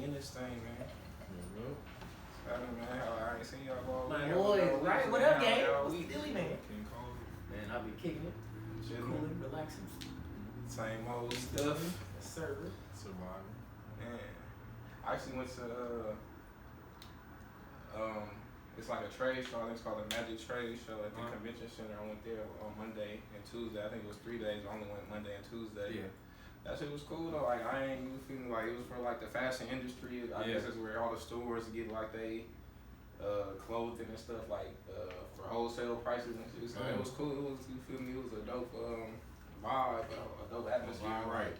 in this thing, man. Man, I ain't seen y'all all My week. boy, right? What up, gang? What's Week. the dealie, man? Man, I've been kicking it, cooling, relaxing. Same old stuff. Yes, sir. Surviving. Man, I actually went to it's like a trade show. I think it's called the Magic Trade Show at the convention center. I went there on Monday and Tuesday. I think it was 3 days. I only went Monday and Tuesday. Yeah. That shit was cool though. Like I ain't feeling like it was for like the fashion industry. I guess it's where all the stores get like they clothing and stuff like for wholesale prices and shit. So it was cool. It was, you feel me? It was a dope vibe, a dope atmosphere. Right.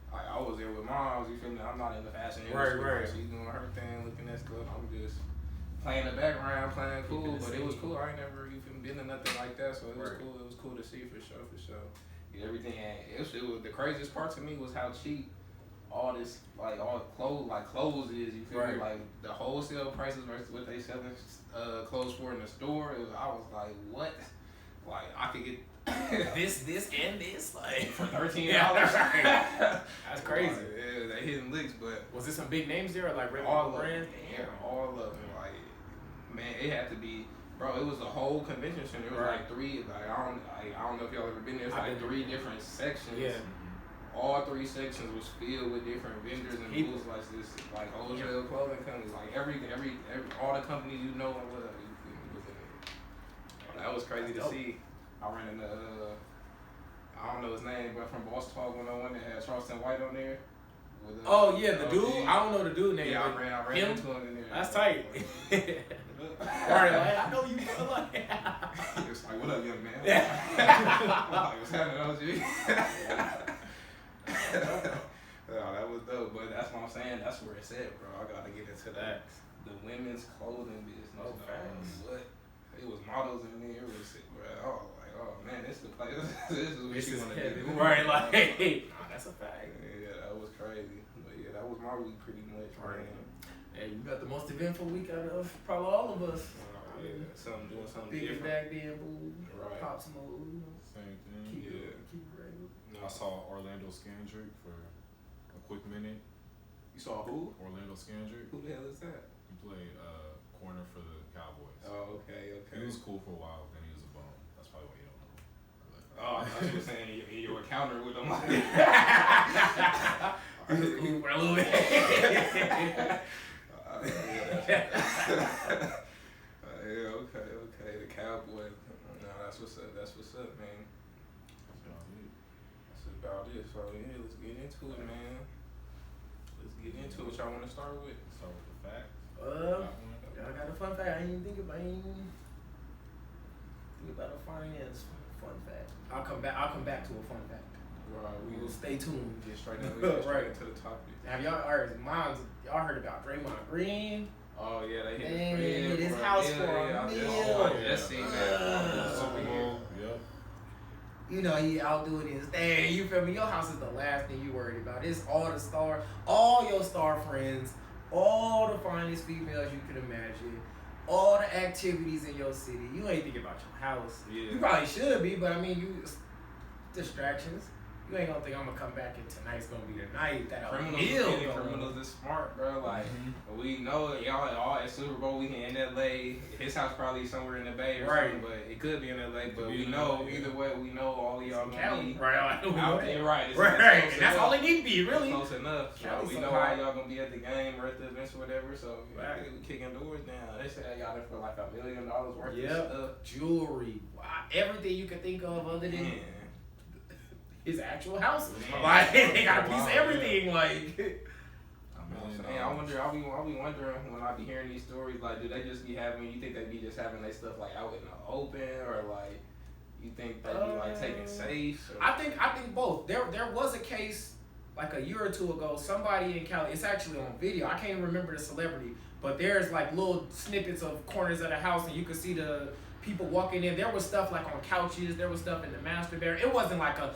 I was there with moms. You feel me? I'm not in the fashion industry. Right. She's doing her thing, looking at stuff. I'm just playing the background, playing cool. But it was cool. I ain't never even been to nothing like that. So it was cool. It was cool to see for sure. Yeah, everything. It was the craziest part to me was how cheap all this all clothes is. You feel me? Like the wholesale prices versus what they selling clothes for in the store. I was like, what? Like I could get this and this like for $13. That's crazy. Like, yeah, they hitting licks, but was it some big names there or like all brands? Yeah, all of them. Like man, it had to be. Bro, it was a whole convention center. It was like three. Like I don't know if y'all ever been there. It's like 3 different sections. Yeah. All 3 sections was filled with different vendors and booths like this, like wholesale clothing companies. Like every all the companies you know and whatever. You feel me? Was in there. That was crazy to see. I ran into I don't know his name, but from Boss Talk 101 that had Charleston White on there. With, the dude. I don't know the dude name. Yeah, I ran into him in there. That's tight. Right, like, I know you feel like he was like, what up, young man? Like, what's happening, OG? That was dope, but that's what I'm saying. That's where it's at, bro. I gotta get into that. The women's clothing business. What? It was models in there. It was, bro. I was like, oh man, this is the place. This is what you want to do. Right, like, that's a fact. Yeah, that was crazy. But yeah, that was my week pretty much, man. Hey, you got the most eventful week out of probably all of us. Yeah, doing something big different. Back then, boo. Pop Smoke. Same thing. Keep it regular. I saw Orlando Scandrick for a quick minute. You saw who? Orlando Scandrick. Who the hell is that? He played corner for the Cowboys. Oh, okay. He was cool for a while, then he was a bum. That's probably why you don't know. Oh, I thought you were saying you were countering with him. He was cool for a little bit. Yeah, okay. The Cowboy. No, that's what's up, man. That's about it. So yeah, let's get into it, man. Let's get into it. What y'all want to start with? Start with the fact. I got a fun fact. I ain't even think about a finance fun fact. I'll come back to a fun fact. Right, we will stay tuned. Get straight into the topic. Have y'all heard about Draymond Green? Oh yeah, they hit his house for a meal. I just seen that. Superbowl. Yep. You know, he out doing his thing. You feel me? Your house is the last thing you worried about. It's all your star friends, all the finest females you could imagine, all the activities in your city. You ain't thinking about your house. Yeah. You probably should be, but I mean, distractions. You ain't gonna think I'm gonna come back and tonight's gonna be the night that criminals is smart, bro. Like we know y'all all at Super Bowl weekend in LA. His house probably somewhere in the Bay or something, but it could be in LA. But we know either way, we know all of y'all gonna be out there, right? And that's all it need to be, really. Close enough. So we know how y'all gonna be at the game or at the events or whatever. So we kicking doors down. They said y'all there for like $1 million worth of stuff, jewelry, everything you could think of other than his actual house. Like they got a piece of everything. Like I wonder. I'll be wondering when I be hearing these stories. Like, do they just be having? You think they be just having their stuff like out in the open, or like you think they be like taking safes? Or? I think both. There was a case like a year or two ago. Somebody in Cali. It's actually on video. I can't remember the celebrity, but there's like little snippets of corners of the house, and you can see the people walking in. There was stuff like on couches. There was stuff in the master bedroom. It wasn't like a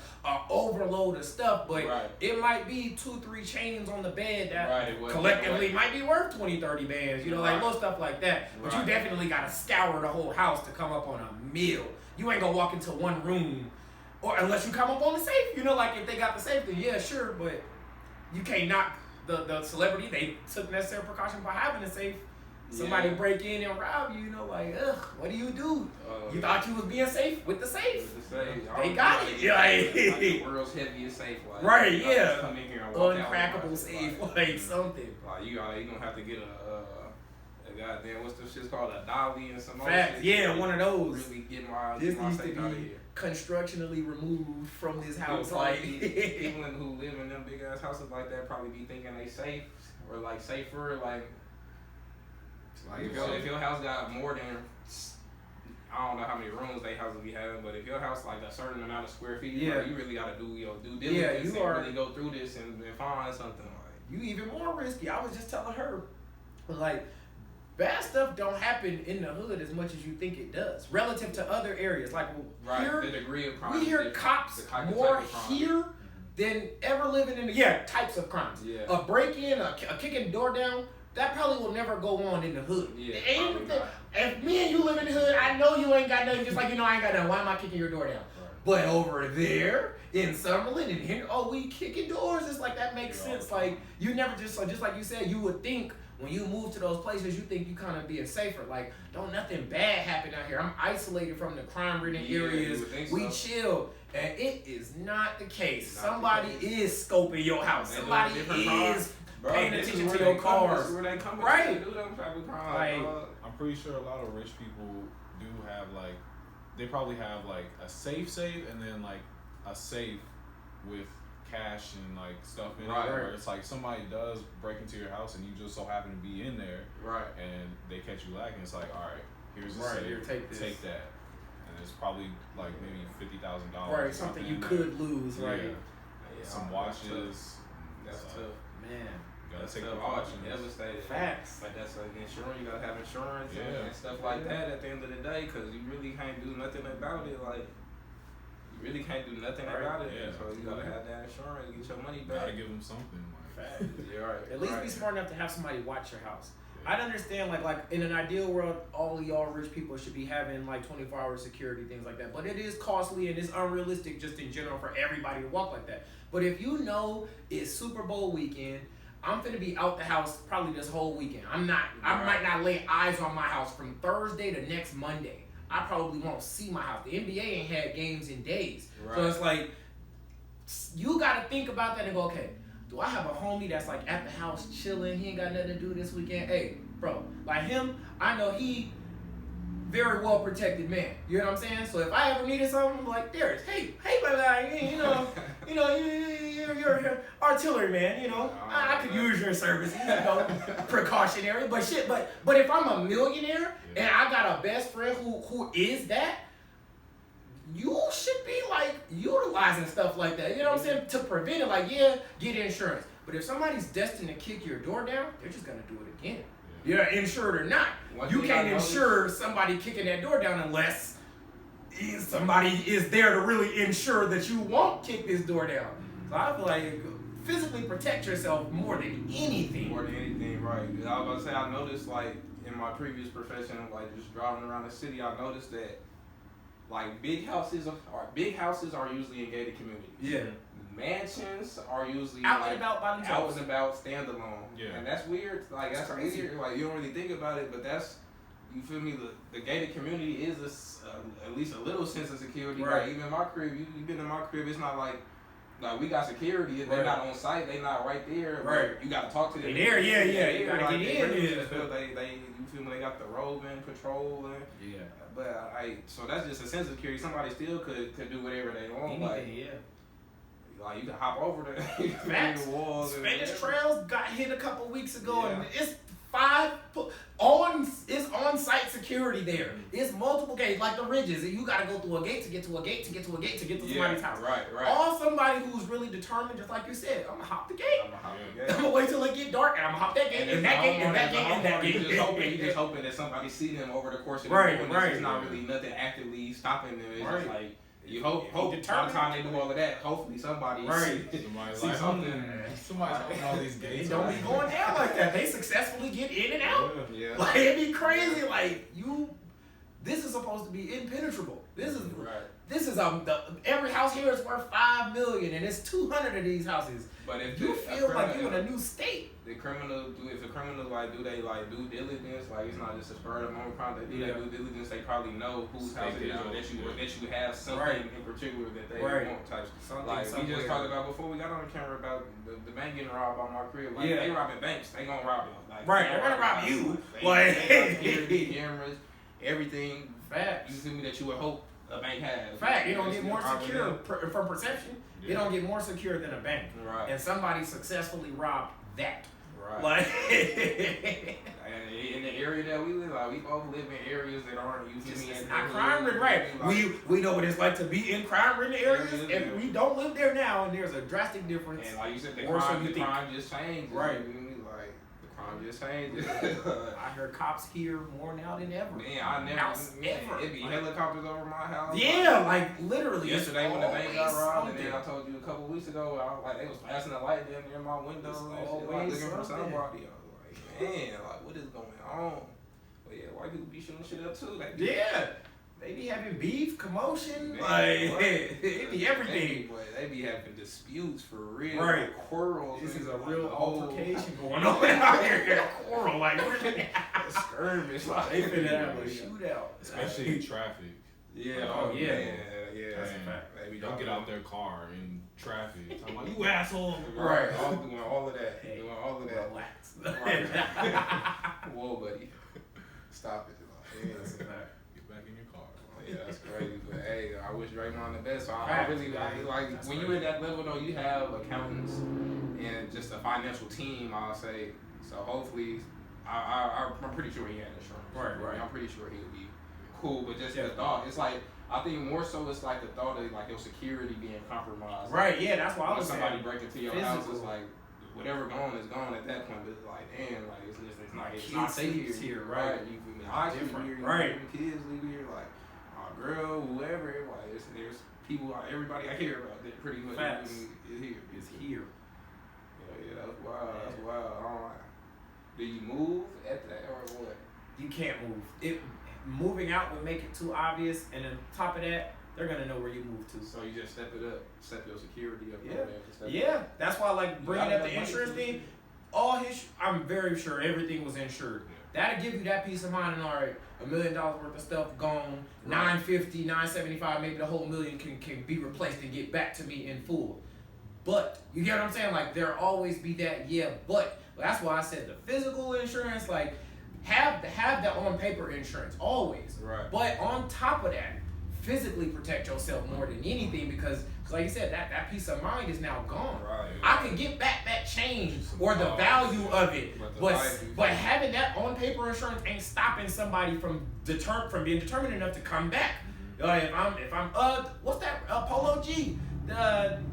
overload of stuff, but it might be 2-3 chains on the bed that collectively might be worth 20-30 bands. You know, like little stuff like that. But you definitely gotta scour the whole house to come up on a meal. You ain't gonna walk into one room, or unless you come up on the safe. You know, like if they got the safe, then yeah, sure, but you can't knock the celebrity, they took necessary precaution by having a safe. Somebody break in and rob you, like, ugh, what do? You thought you was being safe with the safe. They got it. Like the world's heaviest safe. Like, right, yeah. Come in here and walk Uncrackable out safe, like something. Like, you gonna have to get a goddamn, what's the shit called? A dolly and some other shit. Yeah, one of those. Really get my this needs safe to out of be here. Constructionally removed from this house. People who live in them big ass houses like that probably be thinking they safe or like safer, like if your house got more than, I don't know how many rooms they houses be having, but if your house like a certain amount of square feet, you really gotta do your due diligence and really go through this and find something like. You even more risky. I was just telling her, like, bad stuff don't happen in the hood as much as you think it does, relative to other areas. Like here, the degree of crime. We hear cops more here than ever living in the types of crimes. Yeah. A break-in, a kicking the door down. That probably will never go on in the hood. Yeah, if me and you live in the hood, I know you ain't got nothing, just like you know I ain't got nothing. Why am I kicking your door down? Right. But over there in Summerlin and here, we kicking doors. It's like that makes sense. Like you never just like you said, you would think when you move to those places, you think you kind of being safer. Like, don't nothing bad happen out here. I'm isolated from the crime-ridden areas. We chill. And it is not the case. Somebody is scoping your house. Somebody is paying attention to your cars. Right. I'm pretty sure a lot of rich people do have, like, they probably have, like, a safe and then, like, a safe with cash and like stuff in it, where it's like somebody does break into your house and you just so happen to be in there, and they catch you lacking. It's like, all right, here's the safe, here, take that, and it's probably like maybe $50,000, right? Something you could lose, right? Some watches. That's tough, man. You gotta take precautions. Devastated. Facts. But that's like insurance. You gotta have insurance and stuff like that at the end of the day, because you really can't do nothing about it. Like. You really can't do nothing about it, so you gotta have that insurance, get your money back. Gotta give them something. Like. At least be smart enough to have somebody watch your house. I'd understand, like in an ideal world, all of y'all rich people should be having like 24-hour security, things like that. But it is costly and it's unrealistic just in general for everybody to walk like that. But if you know it's Super Bowl weekend, I'm finna be out the house probably this whole weekend. I might not lay eyes on my house from Thursday to next Monday. I probably won't see my house. The NBA ain't had games in days. So it's like, you got to think about that and go, okay, do I have a homie that's like at the house chilling? He ain't got nothing to do this weekend. Hey, bro, like him, I know he very well protected man. You know what I'm saying? So if I ever needed something, I'm like, Darius, hey, brother, you're artillery man. I could use your services. Precautionary, but shit. But if I'm a millionaire and I got a best friend who is that, you should be like utilizing stuff like that. You know what I'm saying? To prevent it, like get insurance. But if somebody's destined to kick your door down, they're just gonna do it again. You're insured or not. You can't insure somebody kicking that door down unless somebody is there to really ensure that you won't kick this door down. So I feel like physically protect yourself more than anything. More than anything, right. I was about to say, I noticed like in my previous profession of like just driving around the city, I noticed that like big houses are usually in gated communities. Yeah. Mansions are usually out and about by themselves. Out and about, standalone. Yeah. And that's weird. Like that's crazy. Weird. Like you don't really think about it, but that's, you feel me? The gated community is at least a little sense of security. Right. Like even my crib, you've been in my crib. It's not like we got security. They're not on site. They're not right there. Right. You got to talk to them. They're there. Yeah. You got to get in. They you feel me? They got the roving, patrolling. Yeah. But so that's just a sense of security. Somebody still could do whatever they want. Anything, Like you can hop over the walls. Spanish Trails got hit a couple weeks ago, and it's on-site security there. It's multiple gates, like the ridges, and you got to go through a gate to get to a gate to get to a gate to get to somebody's house. Right. All somebody who's really determined, just like you said, I'm gonna hop the gate. I'm gonna wait till it get dark, and I'm gonna hop that gate, and that gate, and that gate, and that gate. You just hoping that somebody see them over the course of the day. It's not really nothing actively stopping them. It's just like. You hope by the time they do all of that, hopefully somebody see something. Somebody's opening all these gates. It don't be going down like that. They successfully get in and out. Yeah. Like it'd be crazy. Like This is supposed to be impenetrable. This is every house here is worth $5 million, and it's 200 of these houses. But if you feel like you're in a new state. If the criminals do they like due diligence, like it's not just a spur of the moment crime, they do their due diligence, they probably know whose house it is, or that you have something in particular that they want type. Like we just talked about before we got on the camera about the bank getting robbed by my crib. Like they robbing banks, they gonna rob you. Like, they're gonna rob you. Like cameras, everything. Facts. You feel me that you would hope a bank has. Fact, it don't get more secure from perception. Yeah. It don't get more secure than a bank. Right. And somebody successfully robbed that. Right. Like and in the area that we live, like we both live in areas that aren't usually not crime-ridden, right? Like, we know what it's like to be in crime-ridden areas, and we don't live there now, and there's a drastic difference. And like you said, the crime just changed. Right. I'm just saying. I heard cops here more now than ever. Man, it'd be helicopters over my house. Yeah, like literally. Yesterday when the bank got robbed, and then I told you a couple weeks ago, I was like, they was flashing the light down near my window and shit, like looking for somebody. I was like, man, like what is going on? But yeah, white people be shooting shit up too. They be having beef, commotion, it be everything. They be having disputes for real. Right. Quarrels. This is a real altercation going on out here. A quarrel, like really. A skirmish. Like, they finna have a shootout. Especially in traffic. Yeah. Yeah. That's a fact. Don't get out their car in traffic. I'm like, you asshole. Right. Doing all of that. Hey, doing all of that. Relax. Right. Whoa, buddy. Stop it. That's a fact. Yeah, that's crazy. But hey, I wish Draymond the best. So I really like when you're at that level though, you have accountants and just a financial team. I'll say. So hopefully, I'm pretty sure he had insurance. Right. I'm pretty sure he'll be cool. But just the thought, it's like I think more so it's like the thought of like your security being compromised. Right. Yeah, that's why I was somebody break into your house. It's like whatever gone is gone at that point. But it's like damn, like it's not safe here. Right. You feel me? I different. Here. Right. Kids live here like. Girl, whoever, like there's people, everybody I hear about that pretty much is here. It's here. Yeah, that's wild. That's wild. Do you move at that or what? You can't move. Moving out would make it too obvious, and on top of that, they're gonna know where you move to. So you just step it up, step your security up. Yeah. That's why like bringing up the insurance thing. I'm very sure everything was insured. That'll give you that peace of mind and all right, $1 million worth of stuff gone, right. $950, $975, maybe the whole million can be replaced and get back to me in full. But you get what I'm saying? Like there'll always be that but. That's why I said the physical insurance, like have the on paper insurance always. Right. But on top of that, physically protect yourself more than anything because like you said, that peace of mind is now gone. Right. I can get back that change or the value of it, but having that on paper insurance ain't stopping somebody from being determined enough to come back. If I'm what's that Polo G?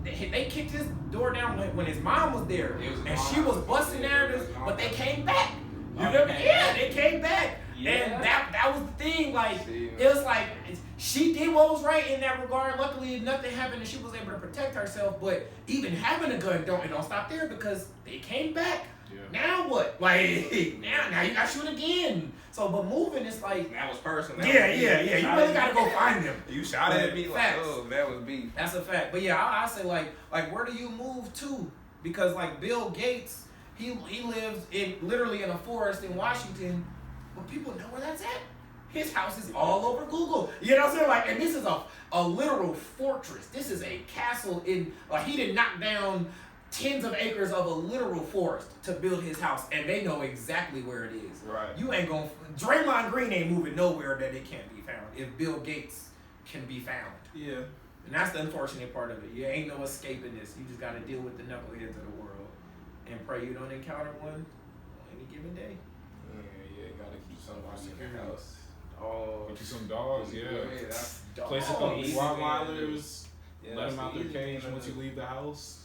They kicked his door down when his mom was there, and she was busting narratives, but they came back. You know? Yeah, they came back. Yeah. And that was the thing, like, it was like, she did what was right in that regard. Luckily, nothing happened and she was able to protect herself, but even having a gun, don't stop there because they came back. Yeah. Now what? Like, now you gotta shoot again. So, but moving, it's like... That was personal. Yeah. You really gotta go find them. You shot at me like, oh, that was beef. That's a fact. But yeah, I say like, where do you move to? Because like Bill Gates, he lives literally in a forest in Washington, but people know where that's at. His house is all over Google. You know what I'm saying? Like, and this is a literal fortress. This is a castle he did knock down tens of acres of a literal forest to build his house, and they know exactly where it is. Right. You ain't gonna, Draymond Green ain't moving nowhere that it can't be found if Bill Gates can be found. Yeah. And that's the unfortunate part of it. You ain't no escaping this. You just gotta deal with the knuckleheads of the world and pray you don't encounter one on any given day. Yeah, you gotta keep somebody in your house. Get you some dogs, that's place a couple Rottweilers, let them out their cage once you leave the house.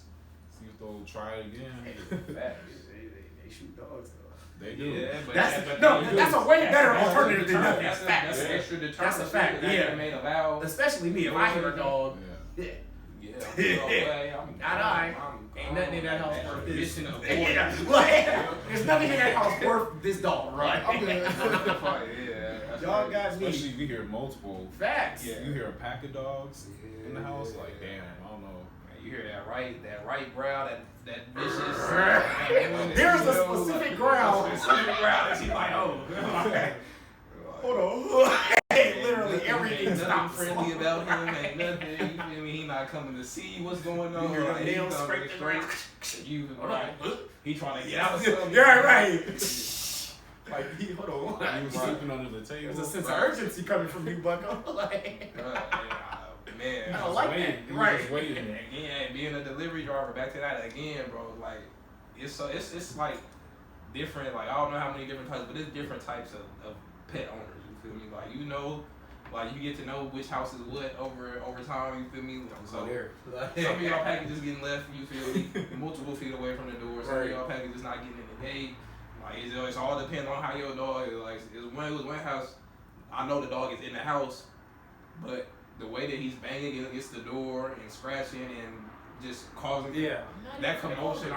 See if they'll try it again. They shoot dogs though. They do. Yeah, that's a way better alternative than nothing. That's extra deterrent. That's a fact. Yeah. Made a vow. Especially me, if I hear a dog. Yeah. Ain't nothing in that house worth this. There's nothing in that house worth this dog, right? Yeah. Y'all got me. Especially if you hear multiple. Facts. Yeah. You hear a pack of dogs in the house, like damn, I don't know. Man, you hear that right growl, that vicious. There's a specific growl. Specific growl that she like, oh. Hold on. Literally everything Ain't nothing stops. friendly about him. Ain't nothing. You feel me? He not coming to see what's going on. You hear Like, the he nails coming scraping. You right? He trying to get out of something. Yeah, right. Like, hold on. He was sleeping under the table. There's a sense of urgency coming from you, Bucko. Like, man, I don't like that. Right. Right. Waiting. Again, being a delivery driver, back to that again, bro. Like, it's like different. Like, I don't know how many different types, but it's different types of pet owners. You feel me? Like, like you get to know which house is what over time. You feel me? So some of y'all packages getting left. You feel me? Multiple feet away from the door. Some of y'all packages not getting in the gate. Like, it's all depends on how your dog is. Like, it was one house. I know the dog is in the house, but the way that he's banging against the door and scratching and just causing that commotion,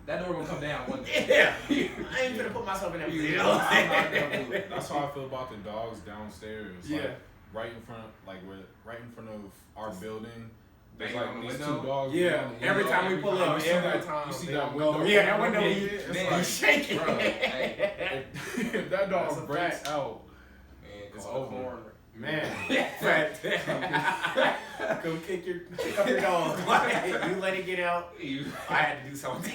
that door will come down one day. Yeah. I ain't gonna put myself in that position. That's how I feel about the dogs downstairs. Yeah. Like, right in front of our building. There's Banging like on the these window? two dogs. Yeah. Every time we pull up, every time you see they that go. window. Yeah, that window. Man, Shaking. bro, hey, If that That's a dog breaks fact. out, it's over. over. Man, come kick up your dog. Like, you let it get out. I had to do something.